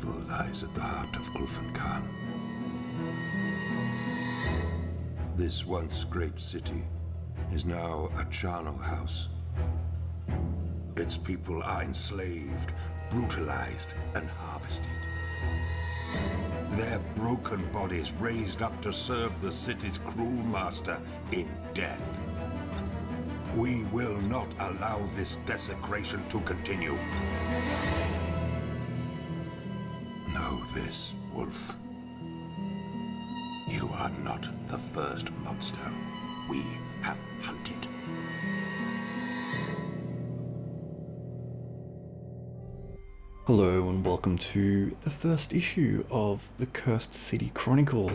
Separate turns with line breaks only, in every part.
Evil lies at the heart of Ulfenkarn. This once great city is now a charnel house. Its people are enslaved, brutalized, and harvested. Their broken bodies raised up to serve the city's cruel master in death. We will not allow this desecration to continue. Know this, Wolf. You are not the first monster we have hunted.
Hello and welcome to the first issue of the Cursed City Chronicle,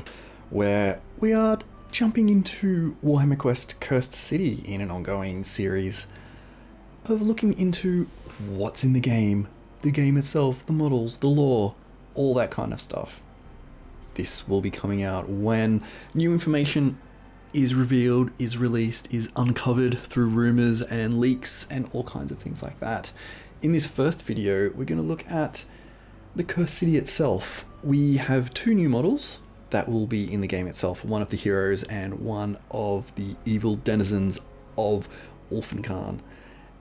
where we are jumping into Warhammer Quest Cursed City in an ongoing series of looking into what's in the game itself, the models, the lore, all that kind of stuff. This will be coming out when new information is revealed, is released, is uncovered through rumors and leaks and all kinds of things like that. In this first video, we're going to look at the Cursed City itself. We have two new models that will be in the game itself, one of the heroes and one of the evil denizens of Ulfenkarn.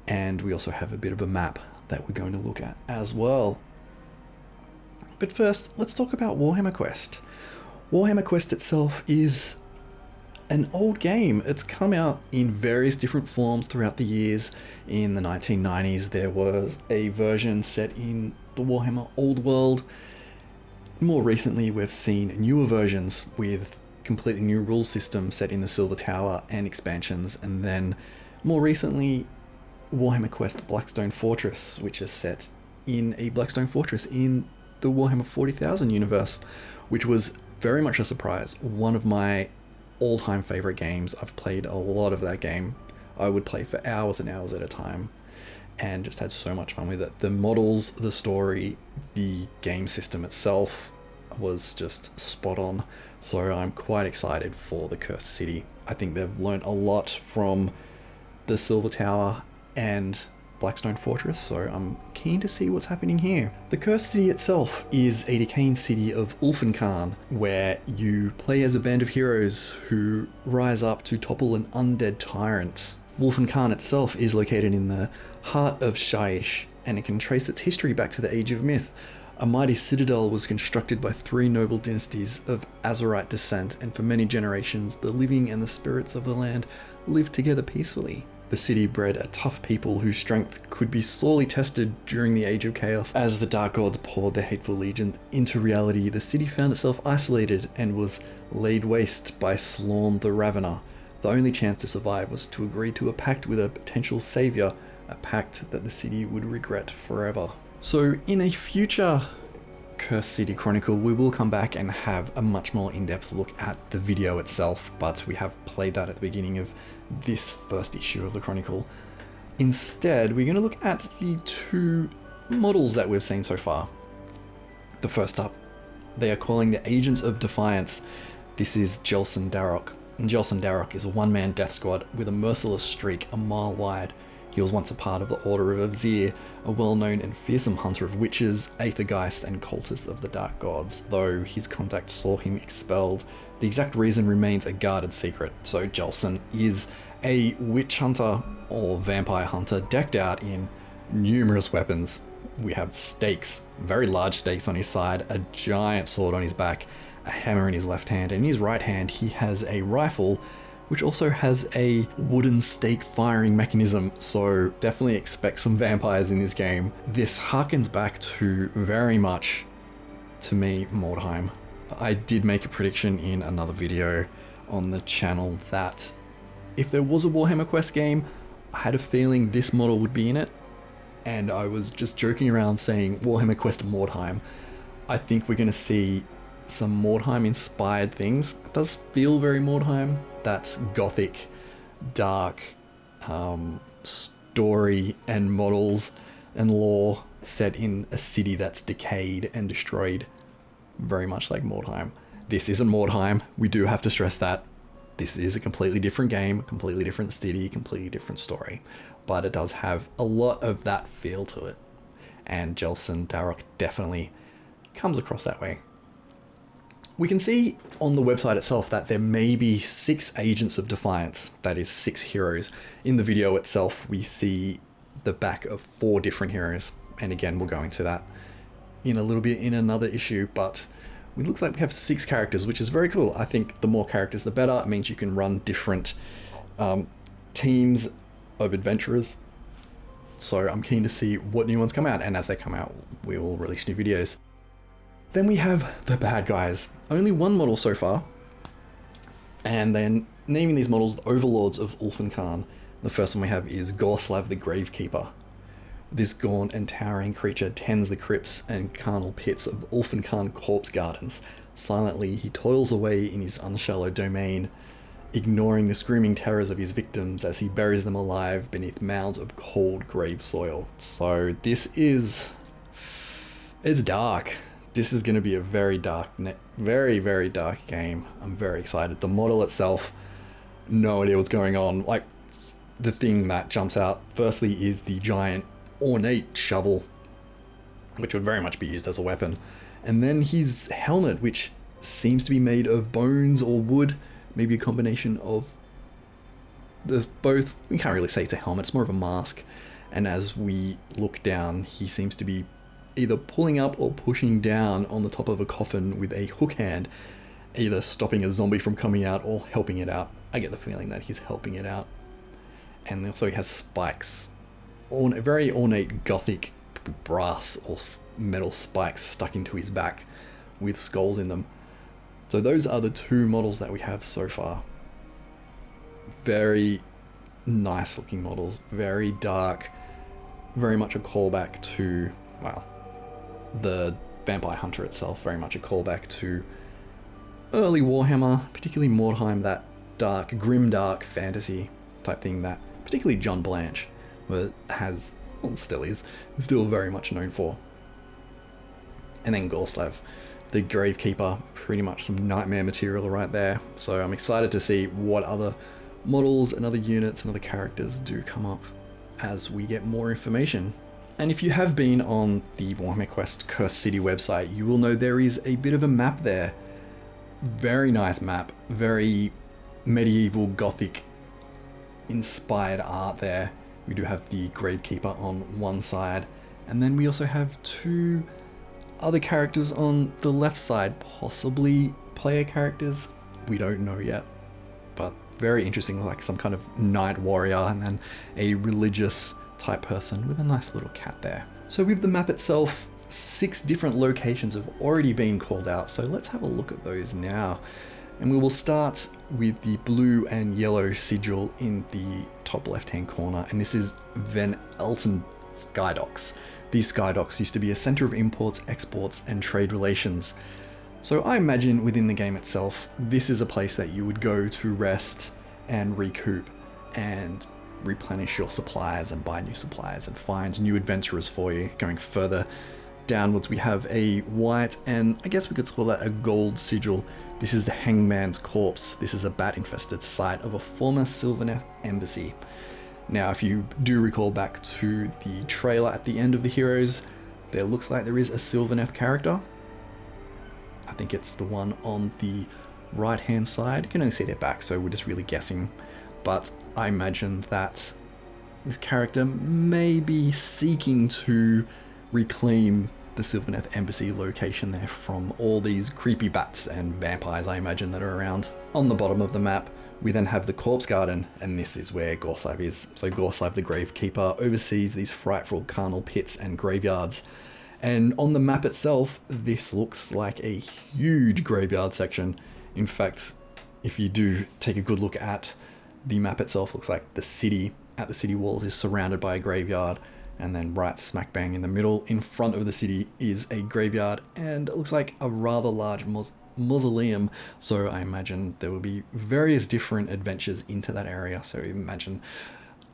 And we also have a bit of a map that we're going to look at as well. But first, let's talk about Warhammer Quest. Warhammer Quest itself is an old game. It's come out in various different forms throughout the years. In the 1990s, there was a version set in the Warhammer Old World. More recently, we've seen newer versions with completely new rule systems set in the Silver Tower and expansions. And then more recently, Warhammer Quest Blackstone Fortress, which is set in a Blackstone Fortress in the Warhammer 40,000 universe, which was very much a surprise. One of my all-time favorite games. I've played a lot of that game. I would play for hours and hours at a time and just had so much fun with it. The models, the story, the game system itself was just spot on. So I'm quite excited for the Cursed City. I think they've learned a lot from the Silver Tower and Blackstone Fortress, so I'm keen to see what's happening here. The Cursed City itself is a decaying city of Ulfenkarn, where you play as a band of heroes who rise up to topple an undead tyrant. Ulfenkarn itself is located in the heart of Shyish, and it can trace its history back to the Age of Myth. A mighty citadel was constructed by three noble dynasties of Azorite descent, and for many generations, the living and the spirits of the land lived together peacefully. The city bred a tough people whose strength could be sorely tested during the Age of Chaos. As the Dark Gods poured their hateful legions into reality, the city found itself isolated and was laid waste by Slorn the Ravener. The only chance to survive was to agree to a pact with a potential savior, a pact that the city would regret forever. So in a future Cursed City Chronicle, we will come back and have a much more in-depth look at the video itself, but we have played that at the beginning of this first issue of the Chronicle. Instead, we're going to look at the two models that we've seen so far. The first up, they are calling the Agents of Defiance. This is Jelsen Darrock. And Jelsen Darrock is a one-man death squad with a merciless streak a mile wide. He was once a part of the Order of Avzir, a well-known and fearsome hunter of witches, aethergeist, and cultists of the Dark Gods. Though his contact saw him expelled, the exact reason remains a guarded secret. So Jelsen is a witch hunter or vampire hunter decked out in numerous weapons. We have stakes, very large stakes on his side, a giant sword on his back, a hammer in his left hand, and in his right hand he has a rifle which also has a wooden stake firing mechanism, so definitely expect some vampires in this game. This harkens back to very much, to me, Mordheim. I did make a prediction in another video on the channel that if there was a Warhammer Quest game, I had a feeling this model would be in it, and I was just joking around saying Warhammer Quest Mordheim. I think we're going to see some Mordheim inspired things. It does feel very Mordheim. That's gothic, dark story and models and lore set in a city that's decayed and destroyed, very much like Mordheim. This isn't Mordheim, we do have to stress that. This is a completely different game, completely different city, completely different story, but it does have a lot of that feel to it. And Jelsen Darrock definitely comes across that way. We can see on the website itself that there may be 6 agents of Defiance, that is 6 heroes. In the video itself, we see the back of 4 different heroes, and again, we'll go into that in a little bit in another issue, but it looks like we have 6 characters, which is very cool. I think the more characters, the better. It means you can run different teams of adventurers. So I'm keen to see what new ones come out, and as they come out, we will release new videos. Then we have the bad guys. Only 1 model so far, and then naming these models the Overlords of Ulfenkarn. The first one we have is Gorslav the Gravekeeper. This gaunt and towering creature tends the crypts and carnal pits of Ulfenkarn corpse gardens. Silently, he toils away in his unshallowed domain, ignoring the screaming terrors of his victims as he buries them alive beneath mounds of cold grave soil. So this is... it's dark. This is going to be a very dark, very, very dark game. I'm very excited. The model itself, no idea what's going on. Like, the thing that jumps out firstly is the giant ornate shovel, which would very much be used as a weapon. And then his helmet, which seems to be made of bones or wood, maybe a combination of the both. We can't really say it's a helmet, it's more of a mask. And as we look down, he seems to be either pulling up or pushing down on the top of a coffin with a hook hand, either stopping a zombie from coming out or helping it out. I get the feeling that he's helping it out. And also he has spikes, very ornate gothic brass or metal spikes stuck into his back with skulls in them. So those are the 2 models that we have so far. Very nice looking models, very dark, very much a callback to, well, the Vampire Hunter itself, very much a callback to early Warhammer, particularly Mordheim, that dark, grimdark fantasy type thing that particularly John Blanche has, well, still very much known for. And then Gorslav, the Gravekeeper, pretty much some nightmare material right there. So I'm excited to see what other models and other units and other characters do come up as we get more information. And if you have been on the Warhammer Quest Cursed City website, you will know there is a bit of a map there. Very nice map, very medieval gothic inspired art there. We do have the Gravekeeper on one side, and then we also have 2 other characters on the left side, possibly player characters. We don't know yet, but very interesting, like some kind of knight warrior and then a religious type person with a nice little cat there. So with the map itself, 6 different locations have already been called out, so let's have a look at those now. And we will start with the blue and yellow sigil in the top left hand corner, and this is Van Elten Skydocks. These skydocks used to be a center of imports, exports and trade relations. So I imagine within the game itself, this is a place that you would go to rest and recoup and replenish your supplies and buy new supplies and find new adventurers for you. Going further downwards, we have a white and I guess we could call that a gold sigil. This is the Hangman's Corpse. This is a bat-infested site of a former Sylvaneth embassy. Now, if you do recall back to the trailer at the end of the Heroes, there looks like there is a Sylvaneth character. I think it's the one on the right-hand side. You can only see their back, so we're just really guessing. But I imagine that this character may be seeking to reclaim the Sylvaneth embassy location there from all these creepy bats and vampires, I imagine, that are around. On the bottom of the map, we then have the Corpse Garden, and this is where Gorslav is. So Gorslav the Gravekeeper oversees these frightful carnal pits and graveyards. And on the map itself, this looks like a huge graveyard section. In fact, if you do take a good look at the map itself, looks like the city at the city walls is surrounded by a graveyard, and then right smack bang in the middle in front of the city is a graveyard, and it looks like a rather large mausoleum. So I imagine there will be various different adventures into that area. So imagine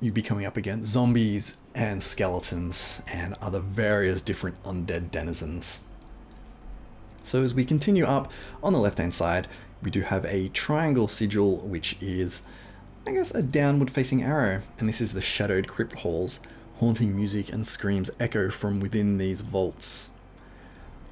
you'd be coming up against zombies and skeletons and other various different undead denizens. So as we continue up on the left hand side, we do have a triangle sigil, which is, I guess, a downward facing arrow, and this is the shadowed crypt halls. Haunting music and screams echo from within these vaults.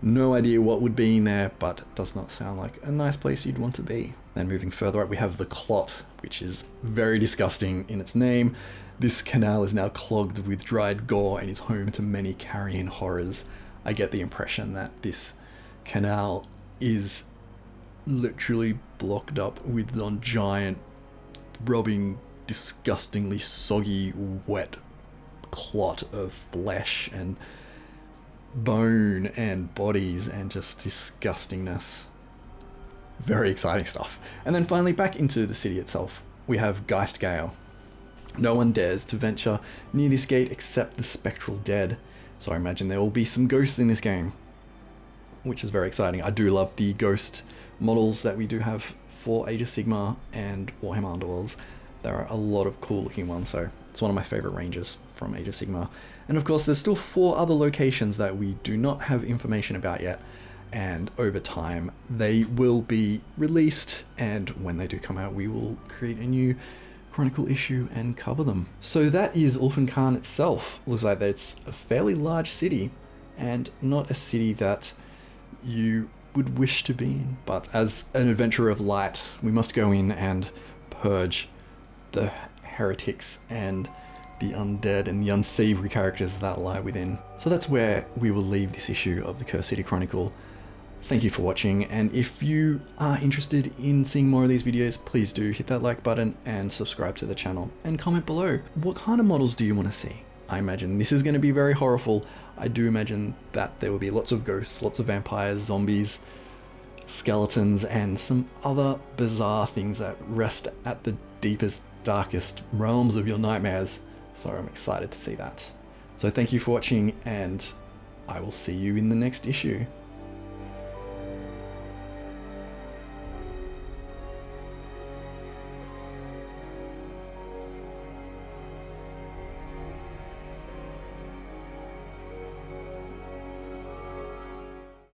No idea what would be in there, but it does not sound like a nice place you'd want to be. Then moving further up, we have the Clot, which is very disgusting in its name. This canal is now clogged with dried gore and is home to many carrion horrors. I get the impression that this canal is literally blocked up with a giant, rubbing, disgustingly soggy, wet clot of flesh and bone and bodies and just disgustingness. Very exciting stuff. And then finally back into the city itself, we have Geistgale. No one dares to venture near this gate except the spectral dead, so I imagine there will be some ghosts in this game, which is very exciting. I do love the ghost models that we do have for Age of Sigmar and Warhammer Underworlds. There are a lot of cool looking ones, so it's one of my favorite ranges from Age of Sigmar. And of course there's still 4 other locations that we do not have information about yet, and over time they will be released, and when they do come out we will create a new Chronicle issue and cover them. So that is Ulfenkarn itself. Looks like it's a fairly large city and not a city that you would wish to be in, but as an adventurer of light we must go in and purge the heretics and the undead and the unsavory characters that lie within. So that's where we will leave this issue of the Cursed City Chronicle. Thank you for watching, and if you are interested in seeing more of these videos, please do hit that like button and subscribe to the channel and comment below. What kind of models do you want to see? I imagine this is going to be very horrible. I do imagine that there will be lots of ghosts, lots of vampires, zombies, skeletons, and some other bizarre things that rest at the deepest, darkest realms of your nightmares. So I'm excited to see that. So thank you for watching, and I will see you in the next issue.